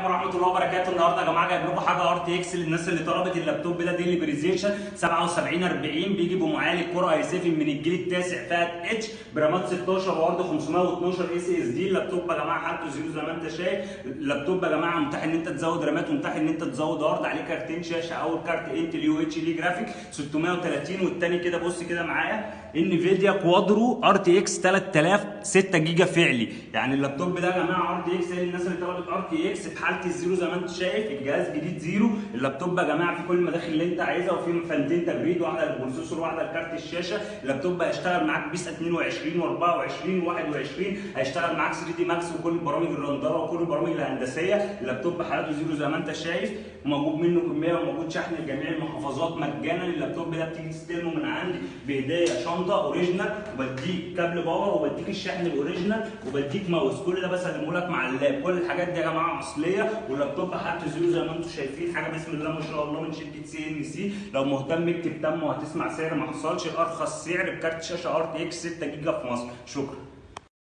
عليكم ورحمه الله وبركاته. النهارده يا جماعه جايب لكم حاجه ار تي اكس للناس اللي طلبت اللابتوب ده ديلي بريزيشن 7740. بيجي بمعالج كور اي 7 من الجيل التاسع فئه اتش برامات 16 وعرض 512 اس اس دي. اللابتوب يا جماعه حالته زيرو زي ما انت شايف. اللابتوب يا جماعه متاح ان انت تزود رامات ومتاح ان انت تزود عرض. عليه كارتين شاشه، اول كارت انتل يو اتش دي جرافيك 630 والثاني كده بص كده معايا انفيديا كوادرو ار تي اكس 3000 6 جيجا فعلي. يعني اللابتوب ده يا جماعه ار تي اكس للناس اللي طلبت ار تي اكس بحاله الزيرو زي ما انت شايف. الجهاز جديد زيرو. اللابتوب يا جماعه فيه كل المداخل اللي انت عايزها وفيه فانتين تبريد، واحده للبروسيسور واحده لكارت الشاشه. اللابتوب هيشتغل معاك بيس 22 و24 و21. هيشتغل معاك 3 دي ماكس وكل برامج الرندره وكل البرامج الهندسيه. اللابتوب حالته زيرو زي ما انت شايف. موجود منه كميه وموجود شحن لجميع المحافظات مجانا. اللابتوب ده بتيجي تستلمه من عندي بهديه شنطه اوريجينال، وبديك كابل باور، وبديك الشحن الاوريجينال، وبديك ماوس. كل ده بسلمه لك مع اللاب. كل الحاجات دي يا جماعه اصليه. واللابتوب حالته زيرو زي ما انتم شايفين. حاجه بسم الله ما شاء الله من شركه سي ان سي. لو مهتم اكتب تم وهتسمع سعر ما حصلش. ارخص سعر بكارت شاشه ار تي اكس 6 جيجا في مصر. شكرا.